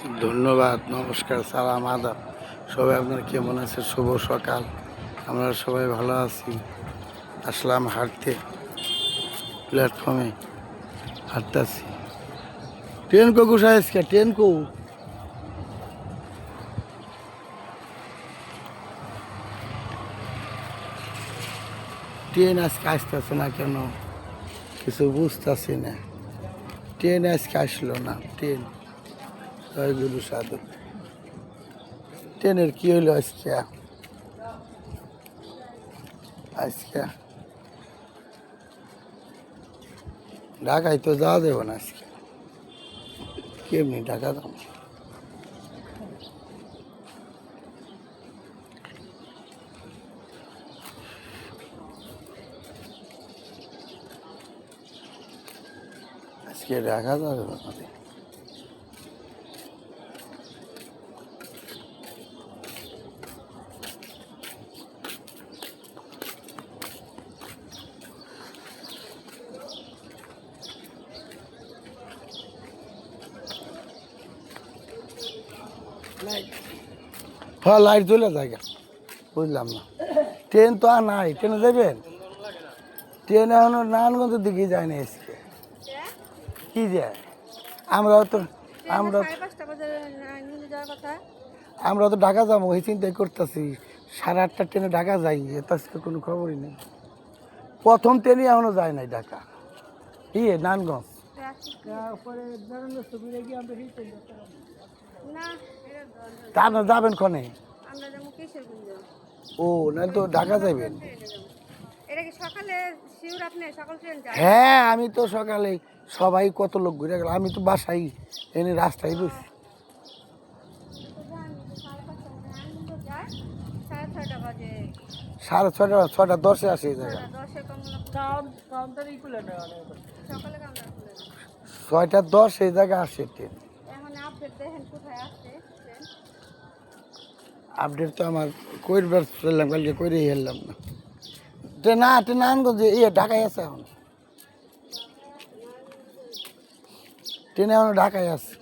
ধন্যবাদ, নমস্কার, সালাম, আদাব। সবাই আপনার কেমন আছে? শুভ সকাল। আমরা সবাই ভালো আছি। আসলাম হাঁটতে, প্ল্যাটফর্মে হাঁটতেছি। ট্রেন কো কোথায় আজকে? ট্রেন কো? ট্রেন আজকে আসতেছে না কেন কিছু বুঝতেছি না। ট্রেন আজকে আসলো না। ট্রেন জয়গুরু সাধু। ট্রেনের কি হইলো আজকে? আজকে ঢাকায় তো যাওয়া দেবো না আজকে। কেমনি ঢাকা যাবো? আজকে ঢাকা যাওয়া দেবো না। হ্যাঁ, লাইট জ্বলে জায়গা বুঝলাম না। ট্রেন তো আর নাই। ট্রেনে যাবেন? ট্রেন এখনো নারায়ণগঞ্জের দিকে যায় না আজকে। কি যায়? আমরাও তো আমরা আমরা তো ঢাকা যাবো এই চিন্তাই করতেছি। 8:30 ট্রেনে ঢাকা যাই, এত আজকে কোনো খবরই নেই। প্রথম ট্রেনই এখনো যায় নাই ঢাকা। কি নারায়ণগঞ্জ? তা আপনার যাবেন ক্ষণে? ও না, তো ঢাকা যাবেন? হ্যাঁ, আমি তো সকালে সবাই কত লোক ঘুরে গেল, আমি তো বাসায় এনে রাস্তায় বসি। 6:30, 6:10 আসে এই জায়গা। 6:10 এই জায়গা আসে ট্রেন। আপডেট তো আমার কইবার ফেললাম, কালকে কইরে হেললাম না। ট্রেন না, ট্রেন নারায়ণগঞ্জে ঢাকায় আছে এখন। ট্রেনে এখনো ঢাকায় আছে।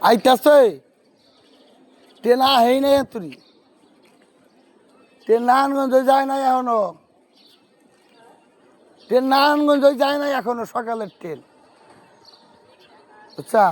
আইতাছে ট্রেন আহেই নাই এতরি। ট্রেন নারায়ণগঞ্জ যায় নাই এখনো। ট্রেন নারায়ণগঞ্জ যায় নাই এখনো, সকালের ট্রেন। আচ্ছা,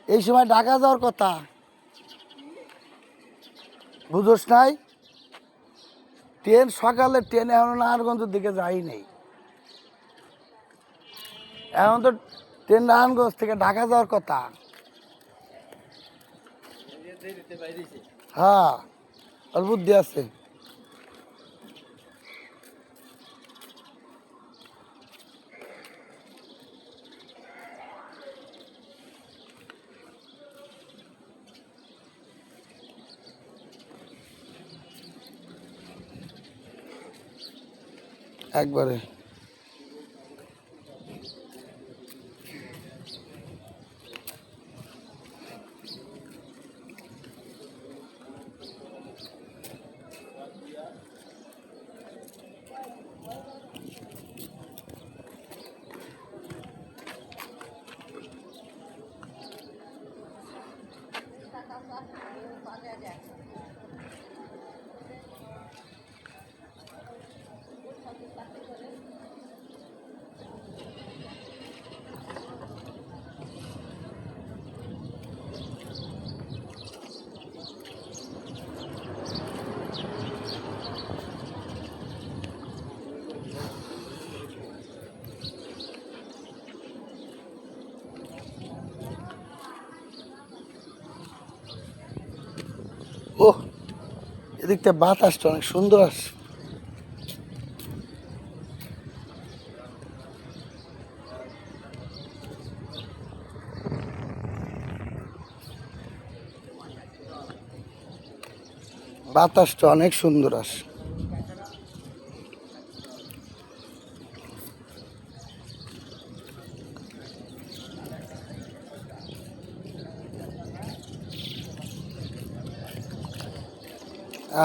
এই সময় ঢাকা যাওয়ার কথা, বুঝোস নাই? ট্রেন সকালের ট্রেন এখনো নারায়ণগঞ্জের দিকে যাই নাই। এখন তো ট্রেন নারায়ণগঞ্জ থেকে ঢাকা যাওয়ার কথা। হ্যাঁ, ওর বুদ্ধি আছে। একবারে এদিকটা বাতাসটা অনেক সুন্দর আসছে। বাতাসটা অনেক সুন্দর আসে।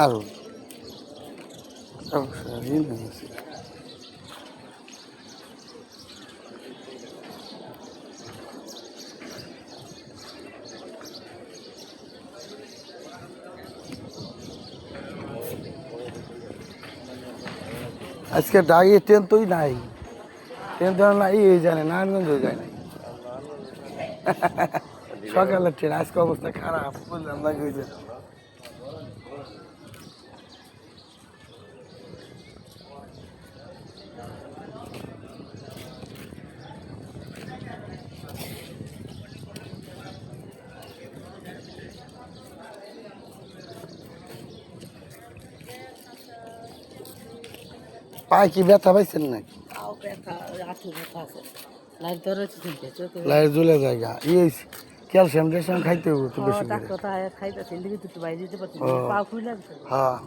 আরো আজকে ডাইয়ে ট্রেন তোই নাই, ট্রেন তো নাই এই জানে নারায়ণগঞ্জ যায় নাই। সকালের ট্রেন আজকে অবস্থা খারাপ বুঝলাম না কি হয়েছে। পায়ে কি ব্যথা পাইছেন নাকি? লাইট জ্বলে জায়গা ক্যালসিয়াম ট্যালসিয়াম খাইতে হবে তো বেশি করে। হ্যাঁ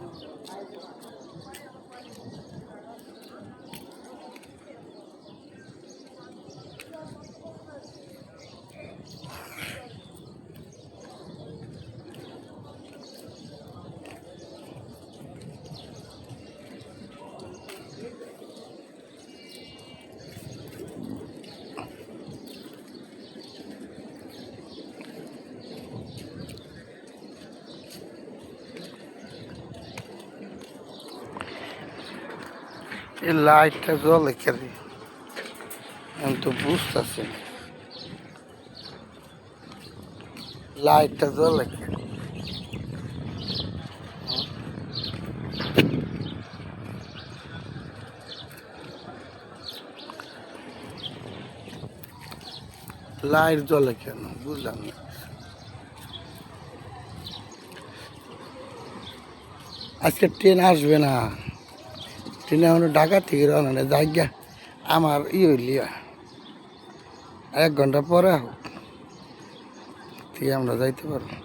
এই লাইটটা জ্বলে কেন আমি তো বুঝতেছি না। লাইটটা জ্বলে কেন? লাইট জ্বলে কেন বুঝলাম না। আজকে ট্রেন আসবে না, ট্রেনে এখনো ঢাকা থেকে রওনা নেই জায়গা আমার হইলিয়া 1 ঘন্টা পরে হোক থেকে আমরা যাইতে পারবো।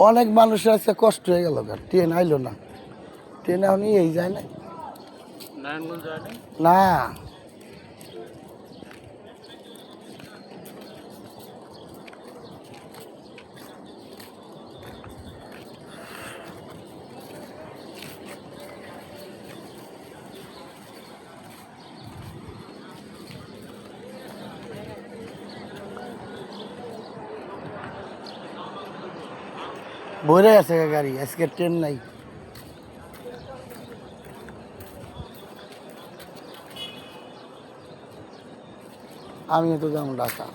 অনেক মানুষের আজকে কষ্ট হয়ে গেল, ট্রেন আইলো না, ট্রেন এখন এই যায় না না। ভরে আছে গাড়ি, আজকে ট্রেন নাই। আমি তো যাবো ঢাকা।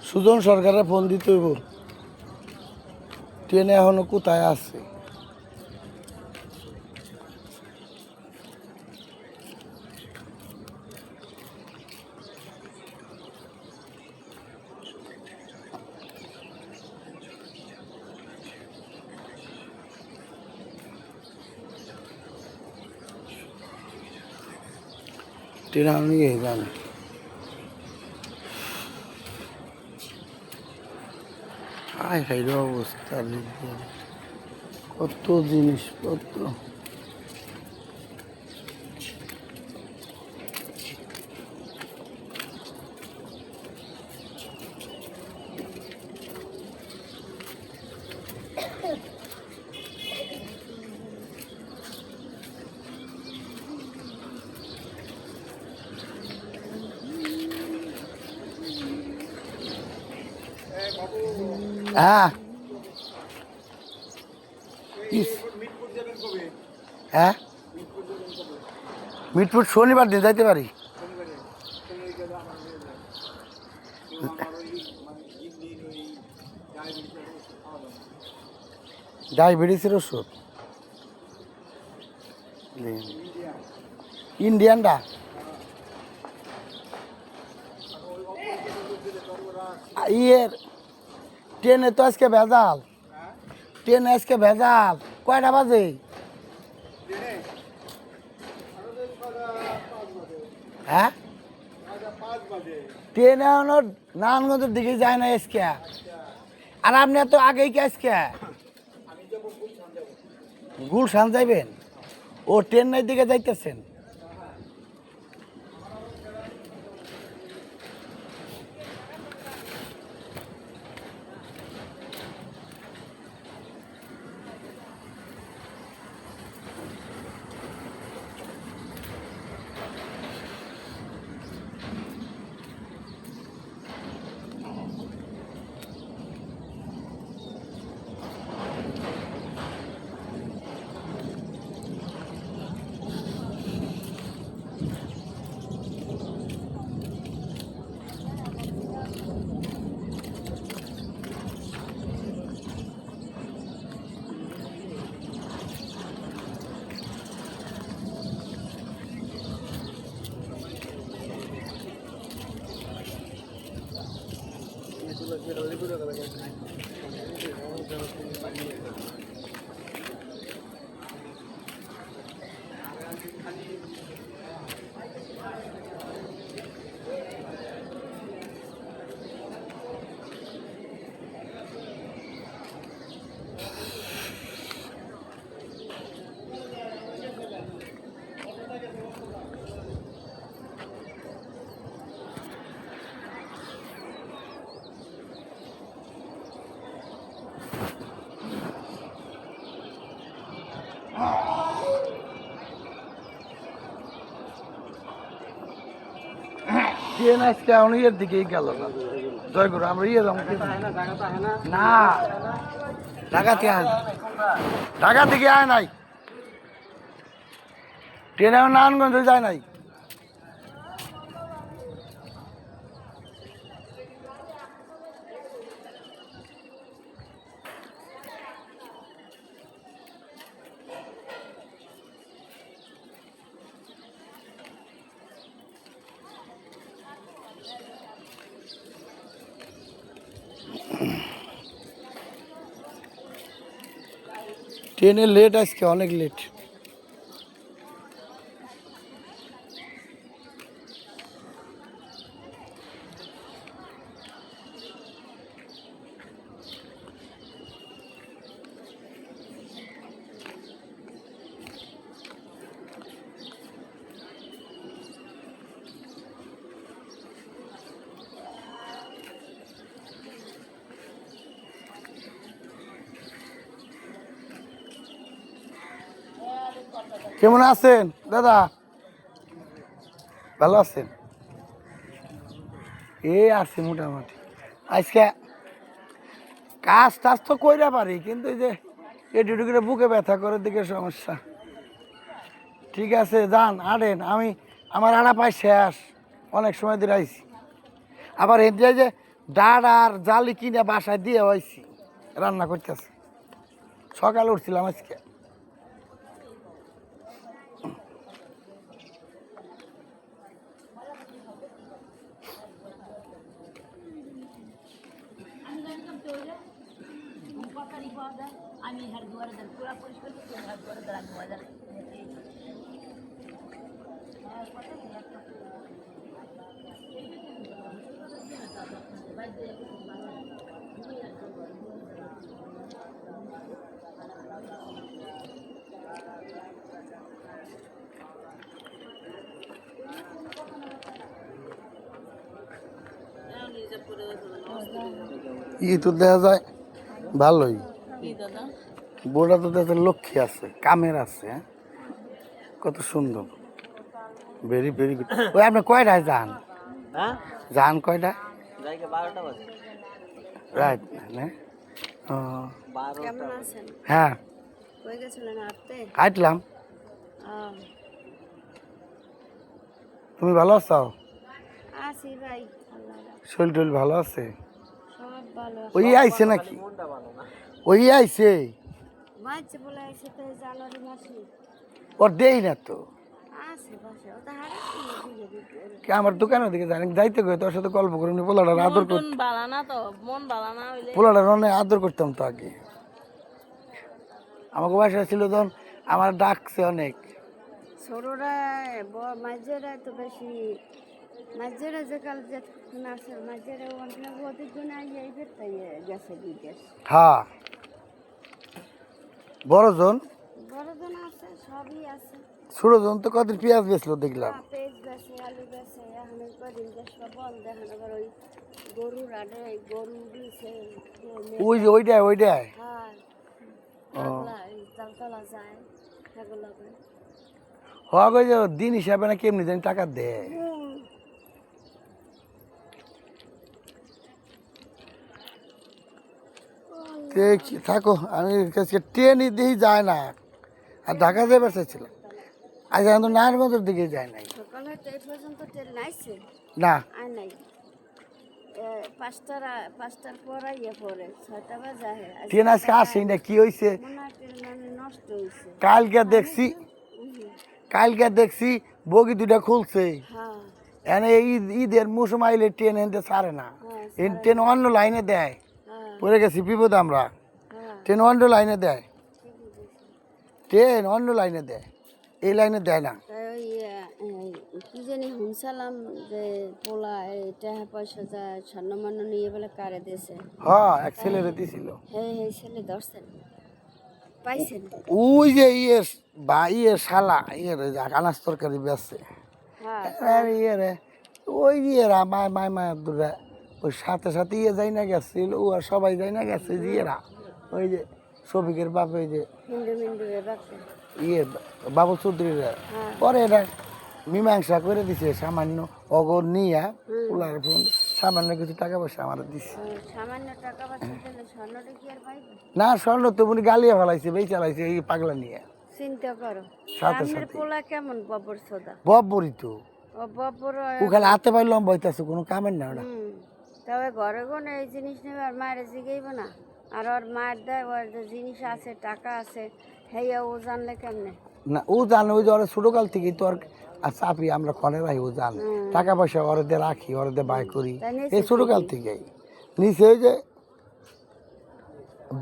সুজন সরকারের ফোন দিতে হইব, ট্রেনে এখনো কোথায় আছে। ট্রেন আমি জানি হাই হাই অবস্থা, কত জিনিসপত্র। হ্যাঁ হ্যাঁ মিটফুট শনিবার দিন যাইতে পারি। ডায়াবেটিসের ওষুধ ইন্ডিয়ানটা ইয়ের ট্রেনে তো আজকে ভেজাল, ট্রেনে আজকে ভেজাল। কয়টা বাজে? হ্যাঁ, ট্রেনে এখনো নারায়ণগঞ্জের দিকে যায় না আজকে। আর আপনি এত আগেই কি আজকে গুলশান যাইবেন? ও ট্রেনের দিকে যাইতেছেন? ট্রেন আজকে এখন ইয়ের দিকেই গেল না, জয়গুরু আমরা ইয়ে যাবো না, ঢাকা থেকে আয়, ঢাকা থেকে আয় নাই, ট্রেন এখন নারায়ণগঞ্জ যায় নাই। ট্রেনে লেট আজকে, অনেক লেট। কেমন আছেন দাদা? ভালো আছেন? এই আছি মোটামুটি। আজকে কাজ টাজ তো কইরা পারি, কিন্তু এই যে এটুটু করে বুকে ব্যথা করে দিকে সমস্যা। ঠিক আছে যান আড়েন, আমি আমার আড়া পাই শেষ, অনেক সময় ধরে আইছি। আবার এদিকে যে ডাড় আর জালি কিনে বাসায় দিয়ে হয়েছি, রান্না করতেছে। সকালে উঠছিলাম আজকে। ই তো দেখা যায় ভালোই, বোর্ডা তো দেখা যায় লক্ষ্মী আছে, কামের আছে, হ্যাঁ? কত সুন্দর, ভেরি ভেরি গুড। ওই আপনি কয়টায় যান? যান কয়টায়? রাইট না? হ্যাঁ হাঁটলাম। তুমি ভালো আছো? আছি ভাই, শরীর টরীর ভালো আছে? সব ভালো আছে। ওই আইছে নাকি? ওই আইছে? মাঝে বলে আইছে তো জানুয়ারি মাসে। ওর দেই না তো। আছে বাসা ও তো হারাইছে দিকে দিকে। কি আমার দোকানের দিকে জানি যাইতে গিয়ে তোর সাথে গল্প করে পোলাটার আদর করতাম। মন বালা না তো, মন বালা না হইলে পোলাটার অনেক আদর করতাম তো আগে। আমাকে বাসায় ছিল তখন আমার ডাকছে অনেক। ছোটরা মাঝেরা তো বেশি মাঝেরা যে কাল যে নাচে মাঝেরা অনেক ওদের জন্য এই বেরতাই গেছে বিদেশ। হ্যাঁ বড়জন বড়জন আছে সবই আছে। ছোটজন তো কদিন পেঁয়াজ বেচলো দেখলাম। পেঁয়াজ বেছে আলু বেছে এখন কদিন দেশটা বল দেখেন আবার ওই গরুর আডে গরু দিয়েছে ওই যে ওইটাই হ্যাঁ তালতলা যায় সেগুলো হওয়া গো যে দিন হিসাবে না কেমনি জানি টাকা দেয়। থাকো আমি ট্রেনই দিয়েই যায় না আর ঢাকা যাই বেসেছিলাম আজ এখন নারায়ণগঞ্জের দিকে যায় নাই। সকালে তো এই পর্যন্ত ট্রেন নাইছে না আর নাই পাঁচটার পর ইয়ে পরে 6টা বাজে ট্রেন আজকে আসেই না কি হয়েছে মানে নষ্ট হয়েছে। কালকে দেখছি বগি দুটা খুলছে। হ্যাঁ এনে ঈদের মৌসুম আইলে ট্রেন এনতে ছাড়ে না, ট্রেন অন্য লাইনে দেয়। পড়ে গেছি বিপদ আমরা। ট্রেন অন্য লাইনে দেয়, ট্রেন অন্য লাইনে দেয়, এই লাইনে দেয় না। কি জানি শুনছিলাম যে পোলা টাকা পয়সা যা স্বর্ণমান্য নিয়ে বলে কারে দিয়েছে। হ্যাঁ এক ছেলেরে দিছিল। হ্যাঁ হ্যাঁ ছেলে ধরছেন পাইছেন। ওই যে শালা আনাজ তরকারি বেচছে ইয়েরে ওই ইয়েরা মায় দুরা ওই সাথে সাথে যাই না গেছিল ও আর সবাই যাই না গেছে যে ওই যে শফিকের বাপ ওই যে বাবুল চৌধুরীরা পরে এটা মীমাংসা করে দিছে সামান্য অগর নিয়া পোলার ফোন সামান্য কিছু টাকা পয়সা আমার দিছে। না স্বর্ণ তো উনি গালিয়া ফেলাইছে বেই চালাইছে এই পাগলা নিয়ে। চিন্তা করো সাথে সাথে পোলা কেমন ববর সদা ববরই তো ববর ও খালি হাতে পাই লম্বা হইতেছে কোনো কামের না ওটা। তবে ঘরে কোনো এই জিনিস নেবে আর মায়ের জিগাইব না আর ওর মায়ের দেয় ওর যে জিনিস আছে টাকা আছে হেয়া ও জানলে কেমনে না ও জানে ওই যে ওরা ছোটকাল থেকেই তো আর চাপি আমরা খনে রাখি ও জানে টাকা পয়সা ওরদের রাখি ওরদের বাই করি এই ছোটকাল থেকেই নিচে ওই যে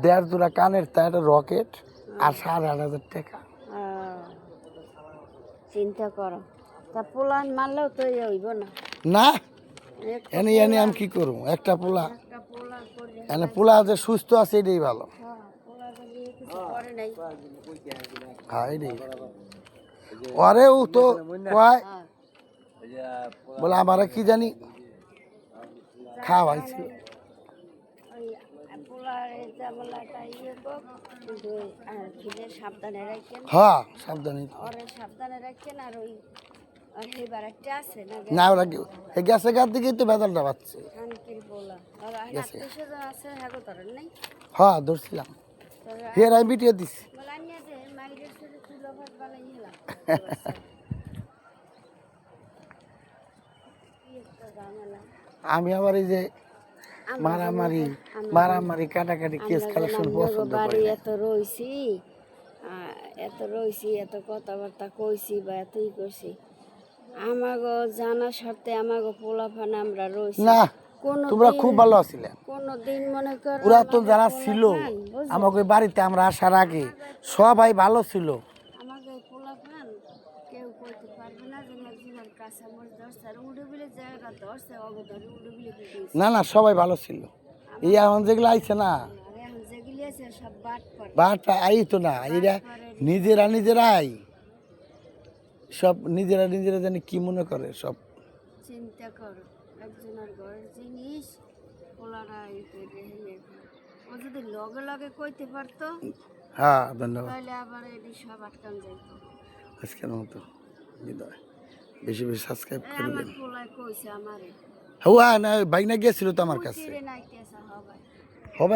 1.5 জোড়া কানের তা একটা রকেট আর 8,500 টাকা। চিন্তা করো তা পোলান মারলেও তো হইব না। না এনে এনে আমি কি করবো একটা পোলা এনে পোলা যে সুস্থ আছে এটাই ভালো। হ্যাঁ এটাই আরে ও তো কয় বলে আমার কি জানি খাওয়াইছিল হ্যাঁ সাবধানে রাখেন আর ওই না ওরা গেছে গার দিকেই তো বেদালটা পাচ্ছে। হ্যাঁ ধরছিলাম ফের আমি বিটিয়ে দিচ্ছি। আমি আবার এই যে মারামারি কাটাকাটি কেস কালেকশন পছন্দ করি। এত রইছি এত কথাবার্তা কইছি বা এতই করছি আমাগো জানা সত্ত্বে আমাগো পোলাফান আমরা রইছি না তোমরা খুব ভালো আছিলে কোনদিন মনে কর পুরাতন যারা ছিল আমাকে বাড়িতে আমরা আসার আগে সবাই ভালো ছিল। আমাকে পোলাফান কেউ কইতে পারবে না যে একজনের কাছে মোর দশটা উড়ে বিলে জায়গা দশটা অগদরে উড়ে বিলে দিয়েছে। না না সবাই ভালো ছিল। এই এখন যেগুলো আইছে না এখন যেগুলি আছে সব বাট আই তো না এরা নিজেরাই সব নিজেরা জানি কি মনে করে সব। চিন্তা করো একজনের ঘরের জিনিস পোলারা ও যদি লগে লগে কইতে পারতো। হ্যাঁ ধন্যবাদ। তাহলে আবার এটি সব আটকান যাইত। আজকের মতো বিদায়। বেশি বেশি সাবস্ক্রাইব করবেন। আমার পোলায় কইছে আমারে হ্যাঁ না বাইক না গেছিল তো আমার কাছে। হবে